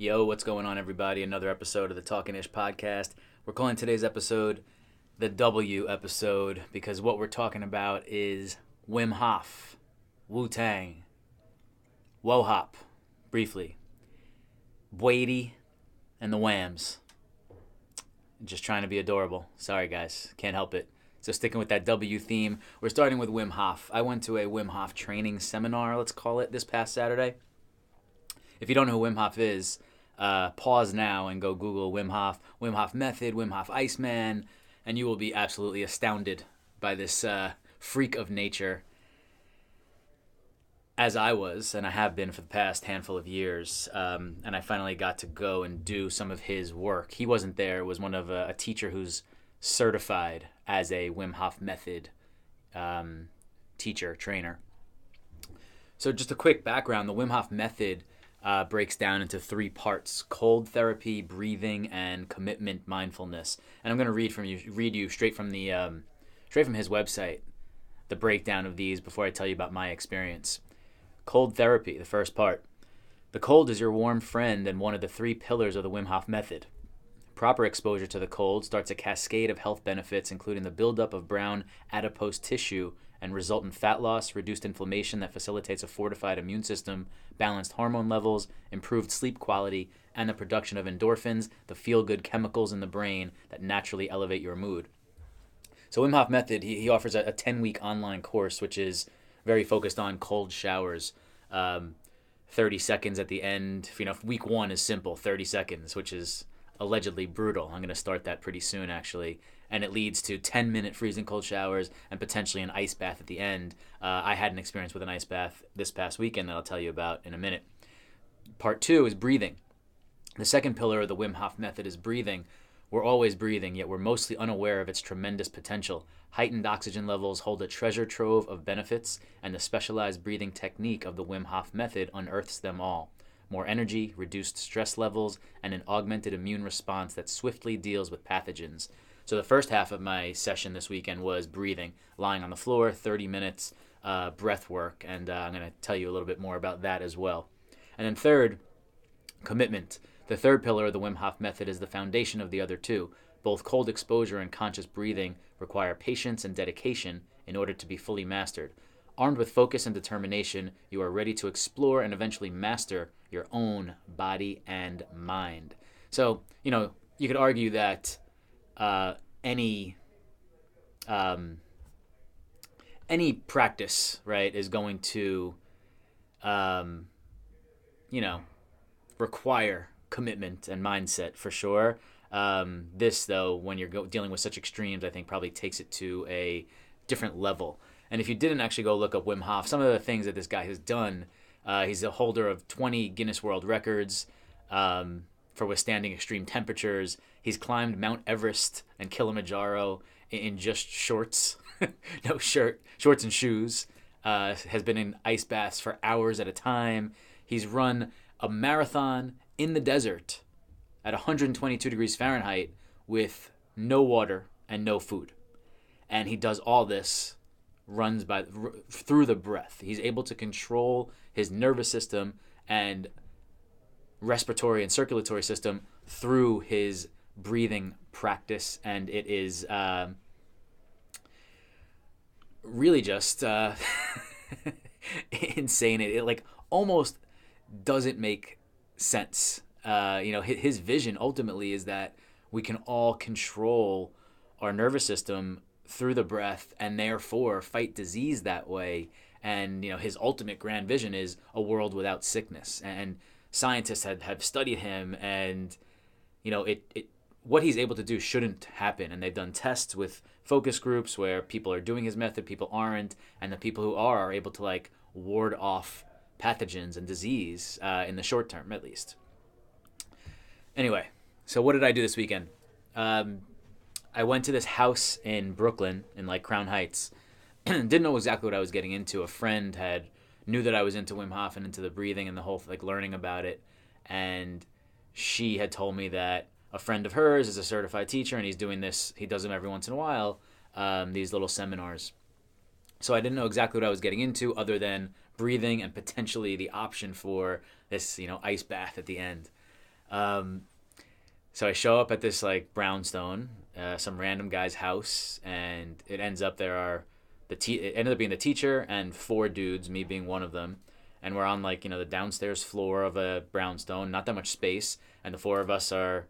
Yo, what's going on, everybody? Another episode of the Talkin' Ish podcast. We're calling today's episode the W episode because what we're talking about is Wim Hof, Wu-Tang, Wo-Hop, briefly, BWady, and the Wams. Just trying to be adorable. Sorry, guys. Can't help it. So sticking with that W theme, we're starting with Wim Hof. I went to a Wim Hof training seminar, let's call it, this past Saturday. If you don't know who Wim Hof is, pause now and go Google Wim Hof Method, Wim Hof Iceman, and you will be absolutely astounded by this freak of nature, as I was, and I have been for the past handful of years. And I finally got to go and do some of his work. He wasn't there. It was one of a teacher who's certified as a Wim Hof Method teacher, trainer. So just a quick background, the Wim Hof Method breaks down into three parts: cold therapy, breathing, and commitment mindfulness. And I'm going to read you straight from his website the breakdown of these before I tell you about my experience. Cold therapy, the first part. The cold is your warm friend and one of the three pillars of the Wim Hof method. Proper exposure to the cold starts a cascade of health benefits, including the buildup of brown adipose tissue and resultant fat loss, reduced inflammation that facilitates a fortified immune system, balanced hormone levels, improved sleep quality, and the production of endorphins, the feel-good chemicals in the brain that naturally elevate your mood. So Wim Hof Method, he offers a 10-week online course, which is very focused on cold showers. 30 seconds at the end. Week one is simple, 30 seconds, which is allegedly brutal. I'm going to start that pretty soon, actually. And it leads to 10-minute freezing cold showers and potentially an ice bath at the end. I had an experience with an ice bath this past weekend that I'll tell you about in a minute. Part two is breathing. The second pillar of the Wim Hof method is breathing. We're always breathing, yet we're mostly unaware of its tremendous potential. Heightened oxygen levels hold a treasure trove of benefits, and the specialized breathing technique of the Wim Hof method unearths them all. More energy, reduced stress levels, and an augmented immune response that swiftly deals with pathogens. So the first half of my session this weekend was breathing, lying on the floor, 30 minutes, breath work, and I'm going to tell you a little bit more about that as well. And then third, commitment. The third pillar of the Wim Hof method is the foundation of the other two. Both cold exposure and conscious breathing require patience and dedication in order to be fully mastered. Armed with focus and determination, you are ready to explore and eventually master your own body and mind. So, you could argue that any practice, right, is going to, require commitment and mindset for sure. This, though, when you're dealing with such extremes, I think probably takes it to a different level. And if you didn't actually go look up Wim Hof, some of the things that this guy has done, he's a holder of 20 Guinness World Records for withstanding extreme temperatures. He's climbed Mount Everest and Kilimanjaro in just shorts, no shirt, shorts and shoes. Has been in ice baths for hours at a time. He's run a marathon in the desert at 122 degrees Fahrenheit with no water and no food. And he does all this, runs through the breath. He's able to control his nervous system and respiratory and circulatory system through his breathing practice. And it is really just insane. It like almost doesn't make sense. His vision ultimately is that we can all control our nervous system through the breath and therefore fight disease that way. And his ultimate grand vision is a world without sickness. And scientists have studied him, and what he's able to do shouldn't happen. And they've done tests with focus groups where people are doing his method, people aren't, and the people who are able to ward off pathogens and disease in the short term, at least. Anyway, so what did I do this weekend? I went to this house in Brooklyn, in Crown Heights. Didn't know exactly what I was getting into. A friend knew that I was into Wim Hof and into the breathing and the whole learning about it, and she had told me that a friend of hers is a certified teacher, and he's doing this. He does them every once in a while, these little seminars. So I didn't know exactly what I was getting into, other than breathing and potentially the option for this, ice bath at the end. Um, so I show up at this like brownstone, some random guy's house, and it ends up there are it ended up being the teacher and four dudes, me being one of them, and we're on like the downstairs floor of a brownstone, not that much space, and the four of us are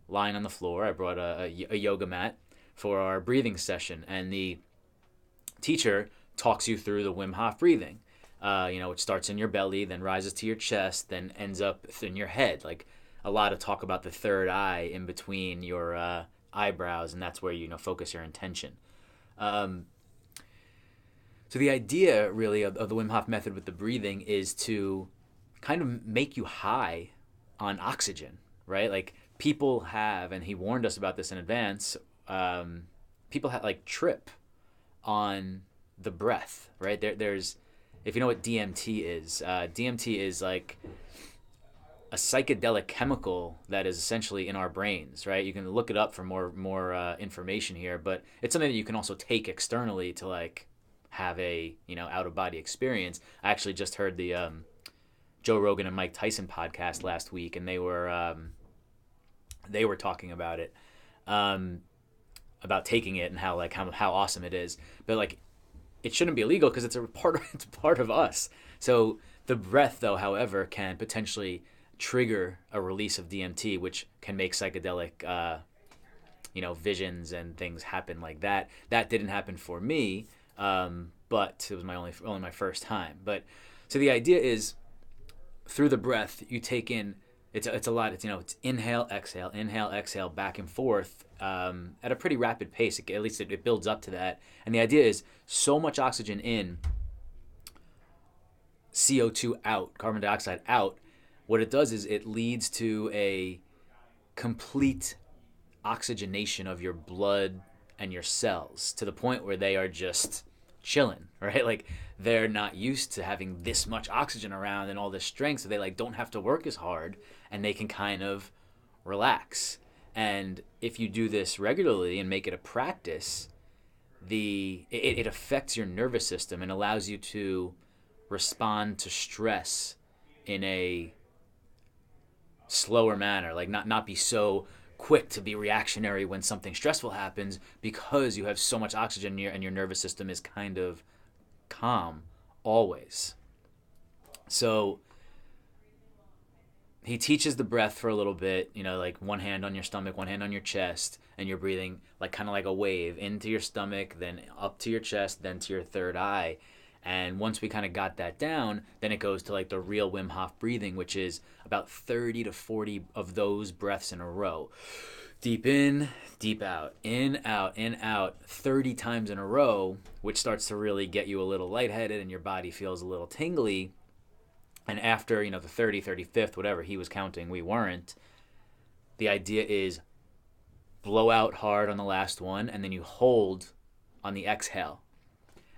lying on the floor. I brought a yoga mat for our breathing session, and the teacher talks you through the Wim Hof breathing. It starts in your belly, then rises to your chest, then ends up in your head. Like a lot of talk about the third eye in between your eyebrows, and that's where focus your intention. Um, so the idea really of the Wim Hof method with the breathing is to kind of make you high on oxygen, right? Like people have, and he warned us about this in advance. People have like trip on the breath, right? There's, if you know what DMT is, DMT is like a psychedelic chemical that is essentially in our brains, right? You can look it up for more information here, but it's something that you can also take externally to like have a out of body experience. I actually just heard the Joe Rogan and Mike Tyson podcast last week, and they were talking about it, about taking it and how awesome it is. But like, it shouldn't be illegal because it's a part of us. So the breath, though, however, can potentially trigger a release of DMT, which can make psychedelic, visions and things happen like that. That didn't happen for me, but it was only my first time. But so the idea is, through the breath, you take in. It's a lot. It's inhale, exhale, back and forth at a pretty rapid pace. At least it builds up to that. And the idea is so much oxygen in, CO2 out, carbon dioxide out. What it does is it leads to a complete oxygenation of your blood and your cells to the point where they are just chilling, right? Like they're not used to having this much oxygen around and all this strength, so they like don't have to work as hard and they can kind of relax. And if you do this regularly and make it a practice, it affects your nervous system and allows you to respond to stress in a slower manner, like not be so quick to be reactionary when something stressful happens, because you have so much oxygen in and your nervous system is kind of calm always. So he teaches the breath for a little bit, like one hand on your stomach, one hand on your chest, and you're breathing like kind of like a wave into your stomach, then up to your chest, then to your third eye. And once we kind of got that down, then it goes to like the real Wim Hof breathing, which is about 30 to 40 of those breaths in a row. Deep in, deep out, in, out, 30 times in a row, which starts to really get you a little lightheaded and your body feels a little tingly. And after, the 30, 35th, whatever he was counting, we weren't. The idea is blow out hard on the last one, and then you hold on the exhale.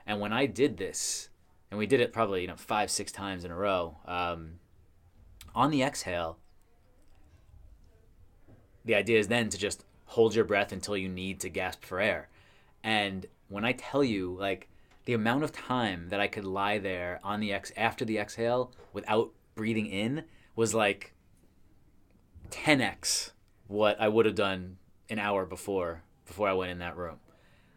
And when I did this, and we did it probably 5-6 times in a row, on the exhale, the idea is then to just hold your breath until you need to gasp for air. And when I tell you, like, the amount of time that I could lie there on the after the exhale without breathing in was like 10x what I would have done an hour before I went in that room.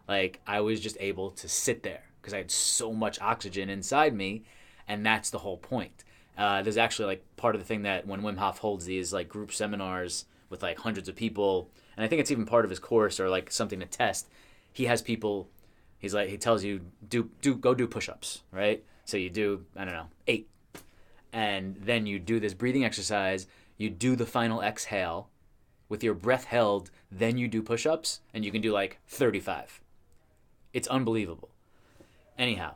Like, I was just able to sit there because I had so much oxygen inside me, and that's the whole point. There's actually like part of the thing that when Wim Hof holds these like group seminars with like hundreds of people, and I think it's even part of his course or like something to test. He has people. He's like, he tells you go do push-ups, right? So you do 8, and then you do this breathing exercise. You do the final exhale with your breath held. Then you do push-ups, and you can do like 35. It's unbelievable. Anyhow,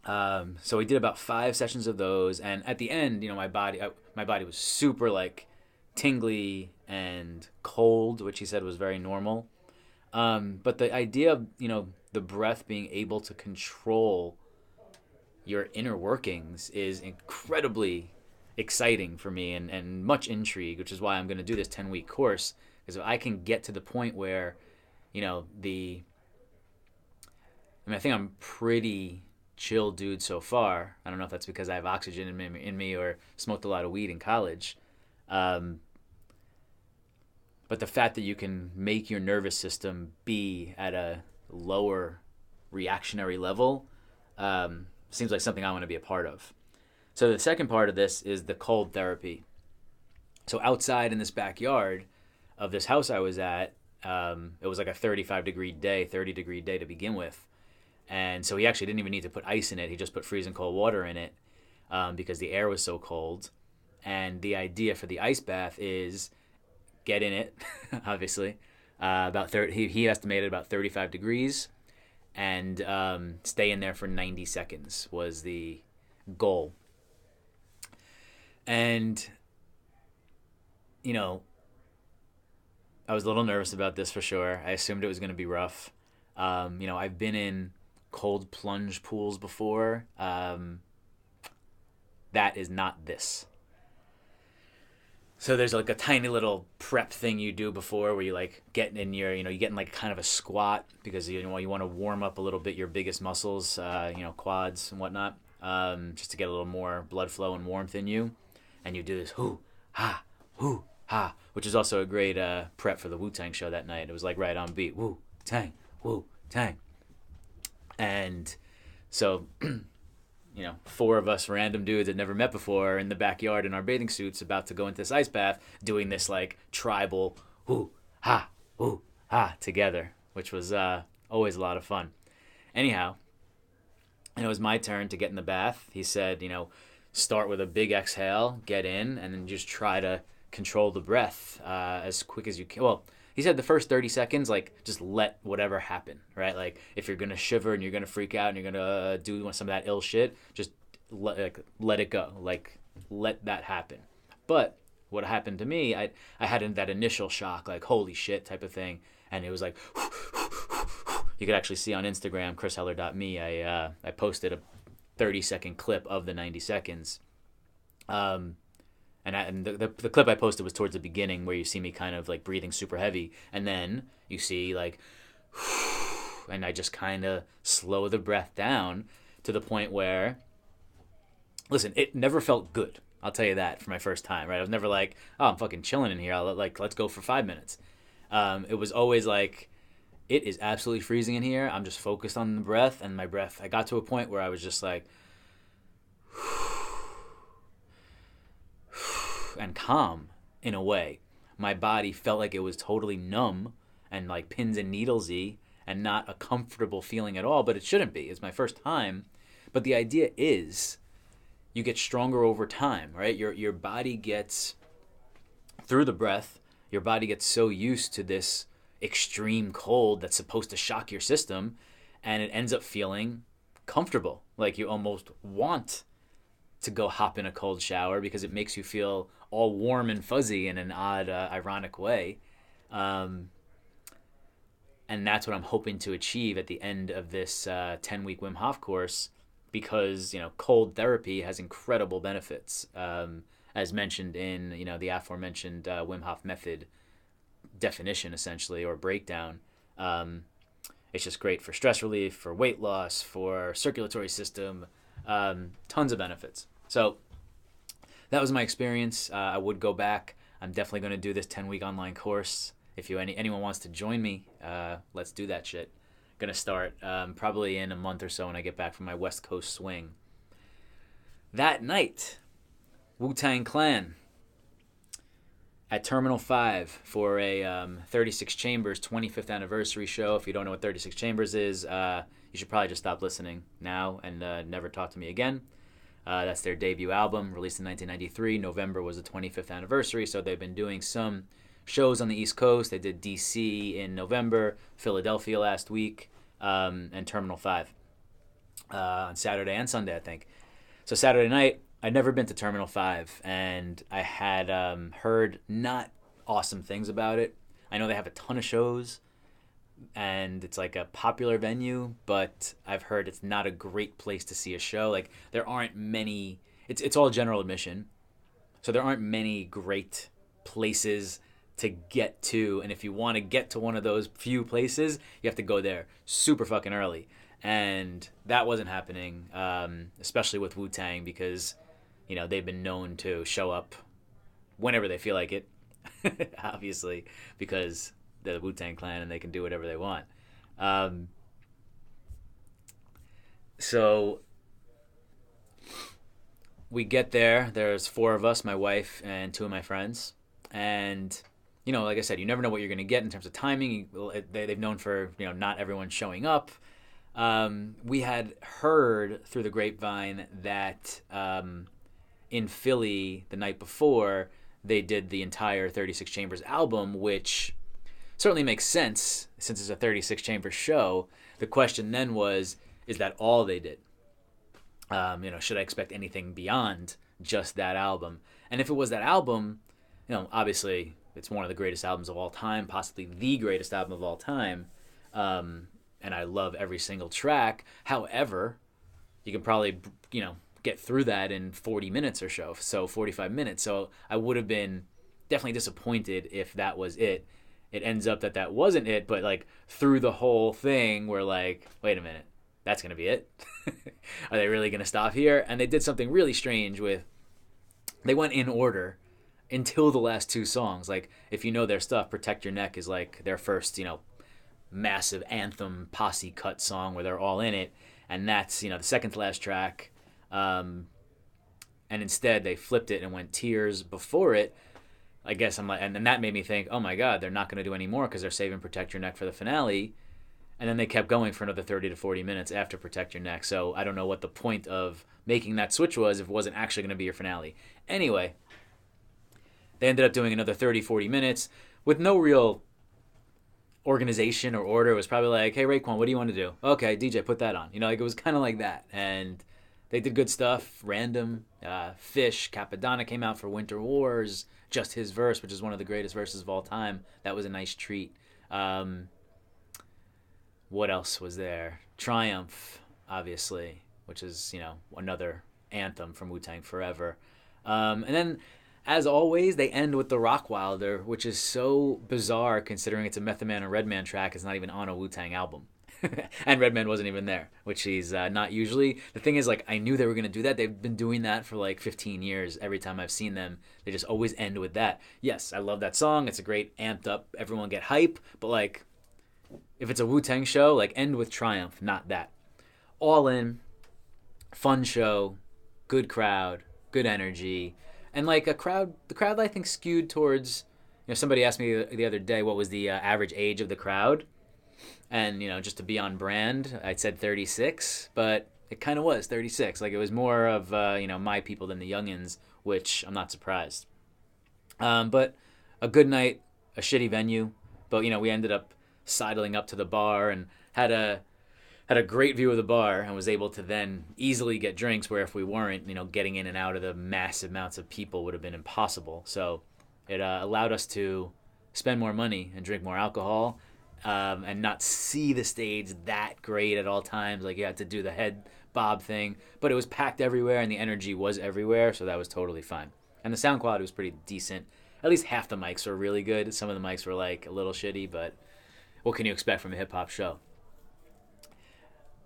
so we did about 5 sessions of those, and at the end, my body was super like tingly and cold, which he said was very normal. But the idea of the breath being able to control your inner workings is incredibly exciting for me and much intrigue, which is why I'm going to do this 10-week course, because if I can get to the point where I think I'm pretty chill dude so far. I don't know if that's because I have oxygen in me or smoked a lot of weed in college. But the fact that you can make your nervous system be at a lower reactionary level seems like something I want to be a part of. So the second part of this is the cold therapy. So outside in this backyard of this house I was at, it was like a 30 degree day to begin with. And so he actually didn't even need to put ice in it. He just put freezing cold water in it because the air was so cold. And the idea for the ice bath is get in it, obviously. About 30, he estimated about 35 degrees, and stay in there for 90 seconds was the goal. And, you know, I was a little nervous about this for sure. I assumed it was going to be rough. I've been in cold plunge pools before. That is not this. So there's like a tiny little prep thing you do before where you like get in your, you get in like kind of a squat because you want to warm up a little bit your biggest muscles, quads and whatnot, just to get a little more blood flow and warmth in you. And you do this hoo ha, which is also a great prep for the Wu-Tang show that night. It was like right on beat, Wu-Tang, Wu-Tang. And so, four of us random dudes that never met before in the backyard in our bathing suits about to go into this ice bath doing this like tribal whoo ha together, which was always a lot of fun. Anyhow, and it was my turn to get in the bath. He said, start with a big exhale, get in, and then just try to control the breath as quick as you can. Well, he said the first 30 seconds, like, just let whatever happen, right? Like, if you're going to shiver and you're going to freak out and you're going to do some of that ill shit, just let it go. Like, let that happen. But what happened to me, I had that initial shock, like, holy shit type of thing. And it was like, you could actually see on Instagram, chrisheller.me, I posted a 30-second clip of the 90 seconds. And the clip I posted was towards the beginning where you see me kind of like breathing super heavy. And then you see like, and I just kind of slow the breath down to the point where, listen, it never felt good. I'll tell you that for my first time, right? I was never like, oh, I'm fucking chilling in here. Let's go for 5 minutes. It was always like, it is absolutely freezing in here. I'm just focused on the breath and my breath. I got to a point where I was just like, and calm in a way. My body felt like it was totally numb and like pins and needlesy and not a comfortable feeling at all, but it shouldn't be. It's my first time. But the idea is you get stronger over time, right? Your body gets, through the breath, your body gets so used to this extreme cold that's supposed to shock your system, and it ends up feeling comfortable. Like you almost want to go hop in a cold shower because it makes you feel all warm and fuzzy in an odd, ironic way. And that's what I'm hoping to achieve at the end of this 10-week Wim Hof course, because, cold therapy has incredible benefits, as mentioned in, the aforementioned Wim Hof method definition, essentially, or breakdown. It's just great for stress relief, for weight loss, for circulatory system, tons of benefits. So that was my experience. I would go back. I'm definitely going to do this 10-week online course. If anyone wants to join me, let's do that shit. Going to start probably in a month or so when I get back from my West Coast swing. That night, Wu-Tang Clan at Terminal 5 for a 36 Chambers 25th anniversary show. If you don't know what 36 Chambers is, you should probably just stop listening now and never talk to me again. That's their debut album, released in 1993. November was the 25th anniversary, so they've been doing some shows on the East Coast. They did D.C. in November, Philadelphia last week, and Terminal 5 on Saturday and Sunday, I think. So Saturday night, I'd never been to Terminal 5, and I had heard not awesome things about it. I know they have a ton of shows, and it's like a popular venue, but I've heard it's not a great place to see a show. Like, there aren't many, it's all general admission, so there aren't many great places to get to, and if you want to get to one of those few places, you have to go there super fucking early, and that wasn't happening, especially with Wu-Tang, because, they've been known to show up whenever they feel like it. obviously, because they're the Wu-Tang Clan and they can do whatever they want. Um, so we get there. There's four of us, my wife and two of my friends, and like I said, you never know what you're going to get in terms of timing. They've known for not everyone showing up. We had heard through the grapevine that in Philly the night before they did the entire 36 Chambers album, which certainly makes sense since it's a 36 chamber show. The question then was, is that all they did? Should I expect anything beyond just that album? And if it was that album, obviously it's one of the greatest albums of all time, possibly the greatest album of all time. And I love every single track. However, you can probably, get through that in 40 minutes or so 45 minutes. So I would have been definitely disappointed if that was it. It ends up that wasn't it, but like through the whole thing, we're like, wait a minute, that's going to be it? Are they really going to stop here? And they did something really strange they went in order until the last two songs. Like, if you know their stuff, Protect Your Neck is like their first, massive anthem posse cut song where they're all in it. And that's, the second to last track. And instead they flipped it and went Tears before it. I guess I'm like, and that made me think, oh my God, they're not going to do any more because they're saving Protect Your Neck for the finale. And then they kept going for another 30 to 40 minutes after Protect Your Neck. So I don't know what the point of making that switch was if it wasn't actually going to be your finale. Anyway, they ended up doing another 30, 40 minutes with no real organization or order. It was probably like, hey, Raekwon, what do you want to do? Okay, DJ, put that on. Like it was kind of like that. And they did good stuff. Random. Fish, Capadonna came out for Winter Wars. Just his verse, which is one of the greatest verses of all time. That was a nice treat. What else was there? Triumph, obviously, which is, another anthem from Wu-Tang Forever. And then, as always, they end with the Rockwilder, which is so bizarre considering it's a Method Man and Redman track. It's not even on a Wu-Tang album. And Redman wasn't even there, which he's not usually. The thing is, I knew they were going to do that. They've been doing that for 15 years. Every time I've seen them, they just always end with that. Yes, I love that song. It's a great amped up, everyone get hype. But, if it's a Wu-Tang show, end with Triumph, not that. All in, fun show, good crowd, good energy. And, the crowd I think skewed towards, somebody asked me the other day what was the average age of the crowd. And, just to be on brand, I said 36, but it kind of was 36. It was more of, my people than the youngins, which I'm not surprised. But a good night, a shitty venue. But, we ended up sidling up to the bar and had a great view of the bar and was able to then easily get drinks where if we weren't, getting in and out of the massive amounts of people would have been impossible. So it allowed us to spend more money and drink more alcohol. And not see the stage that great at all times. You had to do the head bob thing. But it was packed everywhere and the energy was everywhere, so that was totally fine. And the sound quality was pretty decent. At least half the mics were really good. Some of the mics were a little shitty, but what can you expect from a hip-hop show?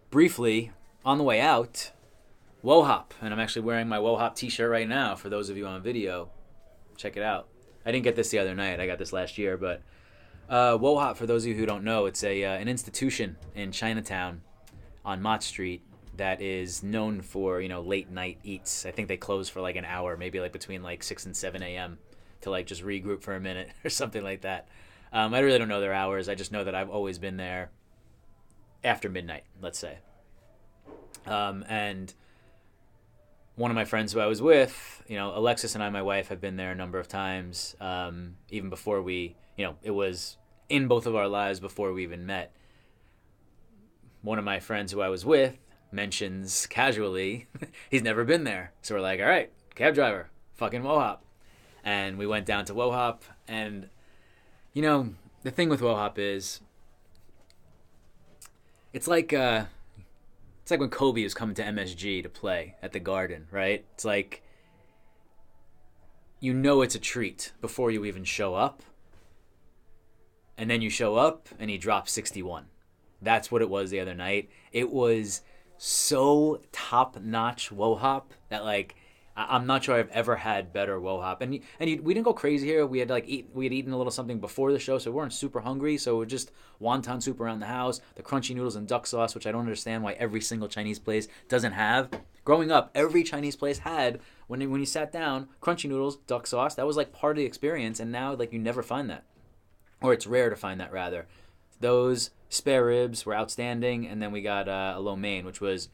Briefly, on the way out, Wo-Hop. And I'm actually wearing my Wo-Hop t-shirt right now for those of you on video. Check it out. I didn't get this the other night. I got this last year, but Wo-Hop, for those of you who don't know, it's an institution in Chinatown on Mott Street that is known for, late night eats. I think they close for an hour, maybe between 6 and 7 a.m. to just regroup for a minute or something like that. I really don't know their hours. I just know that I've always been there after midnight, let's say. And one of my friends who I was with, Alexis and I, my wife, have been there a number of times, even before we, it was in both of our lives before we even met. One of my friends who I was with mentions casually he's never been there. So we're like, all right, cab driver, fucking Wo-Hop. And we went down to Wo-Hop. And, the thing with Wo-Hop is it's like when Kobe was coming to MSG to play at the Garden, right? It's it's a treat before you even show up. And then you show up and he drops 61. That's what it was the other night. It was so top-notch Wo-Hop that I'm not sure I've ever had better woe hop. We didn't go crazy here. We had eaten a little something before the show, so we weren't super hungry. So it was just wonton soup around the house, the crunchy noodles and duck sauce, which I don't understand why every single Chinese place doesn't have. Growing up, every Chinese place had when you sat down, crunchy noodles, duck sauce. That was like part of the experience, and now like you never find that, or it's rare to find that rather. Those spare ribs were outstanding, and then we got a lo mein, which was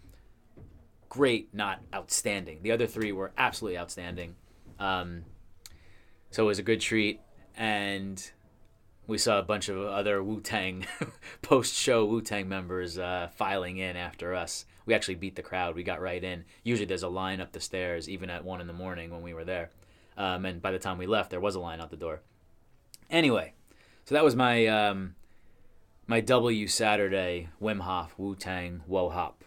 great, not outstanding. The other three were absolutely outstanding. So it was a good treat, and we saw a bunch of other Wu-Tang post-show Wu-Tang members filing in after us. We actually beat the crowd. We got right in. Usually there's a line up the stairs, even at 1 in the morning when we were there. And by the time we left, there was a line out the door. Anyway, so that was my W Saturday, Wim Hof, Wu-Tang, Woe Hop.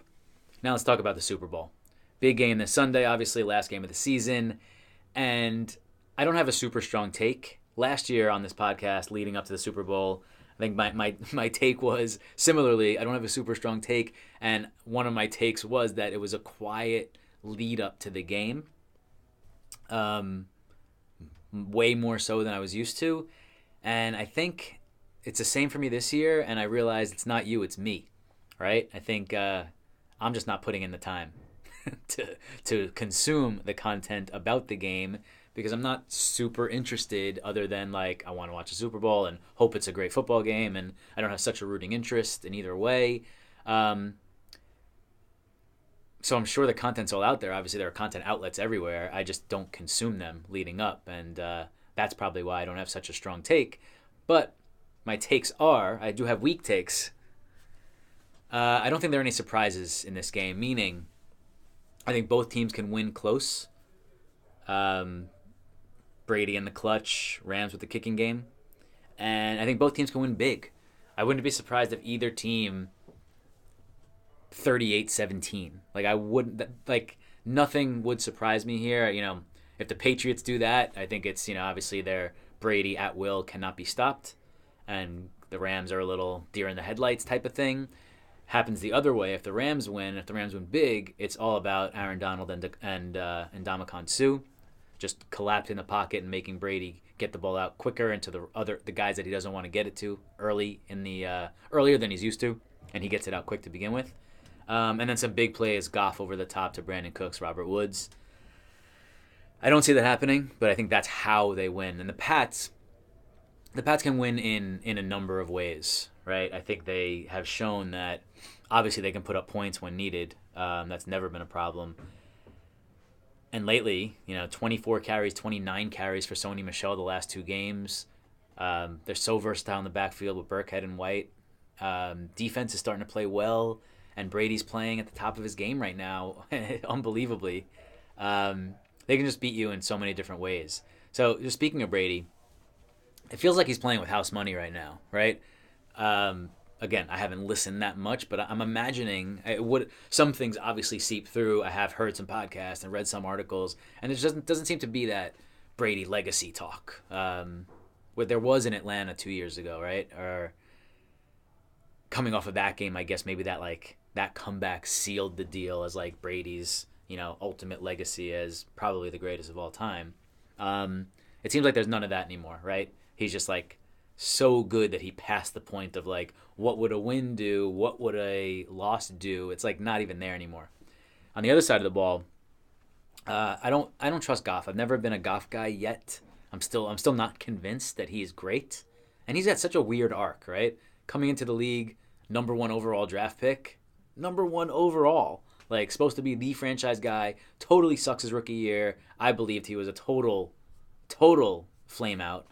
Now let's talk about the Super Bowl. Big game this Sunday, obviously, last game of the season. And I don't have a super strong take. Last year on this podcast, leading up to the Super Bowl, I think my take was similarly, I don't have a super strong take. And one of my takes was that it was a quiet lead up to the game. Way more so than I was used to. And I think it's the same for me this year. And I realized it's not you, it's me. Right? I think I'm just not putting in the time to consume the content about the game, because I'm not super interested other than like I want to watch a Super Bowl and hope it's a great football game, and I don't have such a rooting interest in either way. So I'm sure the content's all out there. Obviously there are content outlets everywhere. I just don't consume them leading up, and that's probably why I don't have such a strong take. But my takes are, I do have weak takes. I don't think there are any surprises in this game, meaning I think both teams can win close. Brady in the clutch, Rams with the kicking game. And I think both teams can win big. I wouldn't be surprised if either team 38-17. Like I wouldn't nothing would surprise me here. If the Patriots do that, I think it's, obviously their Brady at will cannot be stopped, and the Rams are a little deer in the headlights type of thing. Happens the other way. If the Rams win big, it's all about Aaron Donald and Ndamukong Suh just collapsing the pocket and making Brady get the ball out quicker into the guys that he doesn't want to get it to earlier than he's used to, and he gets it out quick to begin with. And then some big plays, Goff over the top to Brandon Cooks, Robert Woods. I don't see that happening, but I think that's how they win. And the Pats can win in a number of ways, right? I think they have shown that obviously they can put up points when needed. That's never been a problem. And lately, 24 carries, 29 carries for Sony Michel the last two games. They're so versatile in the backfield with Burkhead and White. Defense is starting to play well, and Brady's playing at the top of his game right now, unbelievably. They can just beat you in so many different ways. So, just speaking of Brady, it feels like he's playing with house money right now, right? Again, I haven't listened that much, but I'm imagining some things obviously seep through. I have heard some podcasts and read some articles, and it just doesn't seem to be that Brady legacy talk. What there was in Atlanta 2 years ago, right? Or coming off of that game, I guess maybe that comeback sealed the deal as like Brady's, ultimate legacy as probably the greatest of all time. It seems like there's none of that anymore, right? He's just like so good that he passed the point of like, what would a win do? What would a loss do? It's like not even there anymore. On the other side of the ball, I don't trust Goff. I've never been a Goff guy yet. I'm still not convinced that he's great. And he's had such a weird arc, right? Coming into the league, number 1 overall draft pick, number 1 overall, like supposed to be the franchise guy, totally sucks his rookie year. I believed he was a total flame out.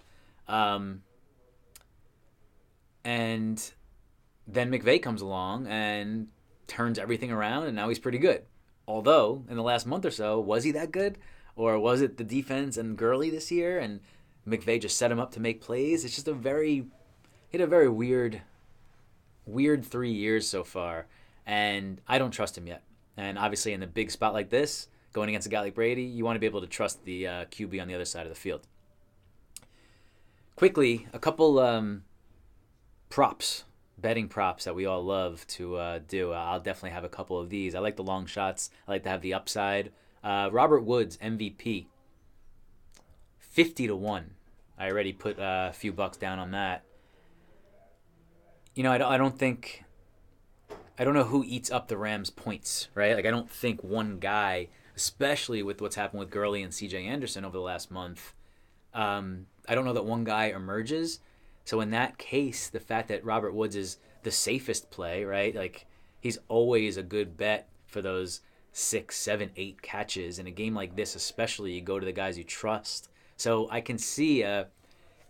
And then McVay comes along and turns everything around, and now he's pretty good. Although, in the last month or so, was he that good? Or was it the defense and Gurley this year, and McVay just set him up to make plays? It's just he had a very weird 3 years so far, and I don't trust him yet. And obviously in a big spot like this, going against a guy like Brady, you want to be able to trust the QB on the other side of the field. Quickly, a couple betting props that we all love to do. I'll definitely have a couple of these. I like the long shots. I like to have the upside Robert Woods, MVP, 50-1. I already put a few bucks down on that. I don't think, I don't know who eats up the Rams' points, right? Like, I don't think one guy, especially with what's happened with Gurley and C.J. Anderson over the last month, I don't know that one guy emerges. So in that case, the fact that Robert Woods is the safest play, right? Like, he's always a good bet for those 6, 7, 8 catches. In a game like this, especially, you go to the guys you trust. So I can see a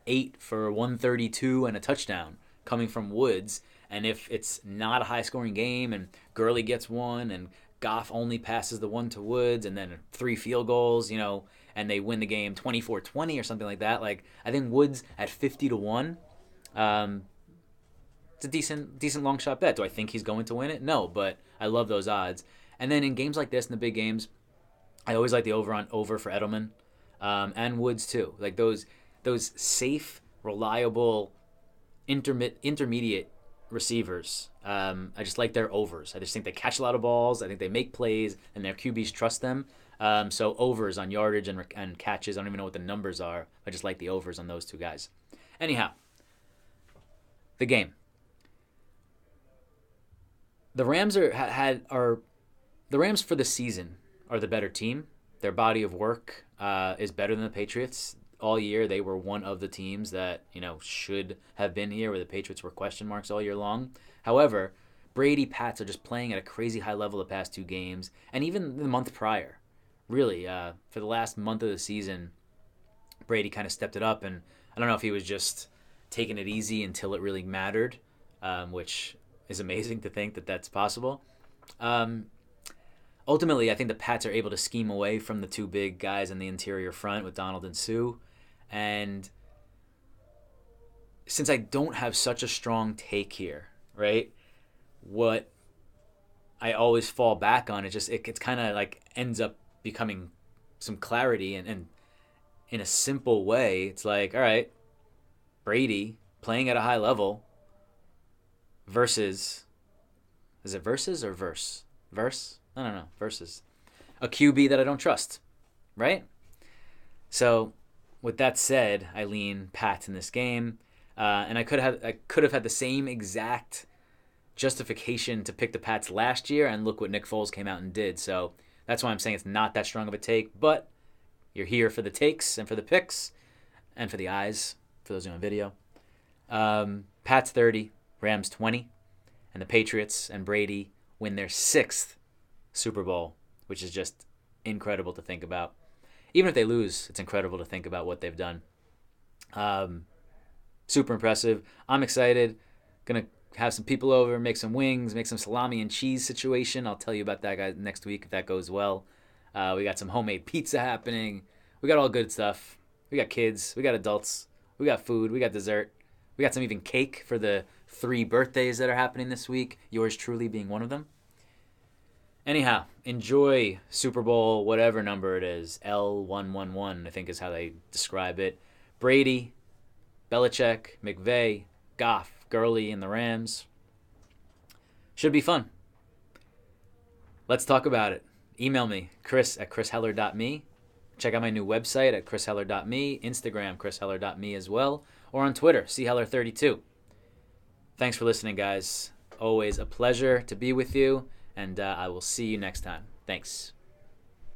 8 for 132 and a touchdown coming from Woods. And if it's not a high-scoring game and Gurley gets one and Goff only passes the one to Woods and then 3 field goals, and they win the game 24-20 or something like that, like, I think Woods at 50-1, it's a decent long shot bet. Do I think he's going to win it? No, but I love those odds. And then in games like this, in the big games, I always like the over for Edelman, and Woods too. Like those safe, reliable, intermediate receivers. I just like their overs. I just think they catch a lot of balls. I think they make plays, and their QBs trust them. So overs on yardage and catches. I don't even know what the numbers are. I just like the overs on those two guys. Anyhow, the game. The Rams the Rams for the season are the better team. Their body of work is better than the Patriots. All year they were one of the teams that should have been here, where the Patriots were question marks all year long. However, Brady Pats are just playing at a crazy high level the past 2 games, and even the month prior. Really, for the last month of the season, Brady kind of stepped it up, and I don't know if he was just taking it easy until it really mattered, which is amazing to think that that's possible. Ultimately, I think the Pats are able to scheme away from the 2 big guys in the interior front with Donald and Sue. And since I don't have such a strong take here, right, what I always fall back on is it's kind of like ends up becoming some clarity. And in a simple way, it's like, all right, Brady playing at a high level versus, is it versus or verse? Verse? I don't know. Versus a QB that I don't trust, right? So, with that said, I lean Pats in this game, and I could have had the same exact justification to pick the Pats last year, and look what Nick Foles came out and did. So that's why I'm saying it's not that strong of a take. But you're here for the takes and for the picks and for the eyes. For those who are on video, Pats 30, Rams 20, and the Patriots and Brady win their 6th Super Bowl, which is just incredible to think about. Even if they lose, it's incredible to think about what they've done. Super impressive. I'm excited. Gonna have some people over, make some wings, make some salami and cheese situation. I'll tell you about that guy next week if that goes well. We got some homemade pizza happening. We got all good stuff. We got kids. We got adults. We got food. We got dessert. We got some even cake for the 3 birthdays that are happening this week. Yours truly being one of them. Anyhow, enjoy Super Bowl, whatever number it is. L111, I think is how they describe it. Brady, Belichick, McVay, Goff, Gurley, and the Rams. Should be fun. Let's talk about it. Email me, chris@chrisheller.me. Check out my new website at chrisheller.me, Instagram, chrisheller.me as well, or on Twitter, cheller32. Thanks for listening, guys. Always a pleasure to be with you, and I will see you next time. Thanks.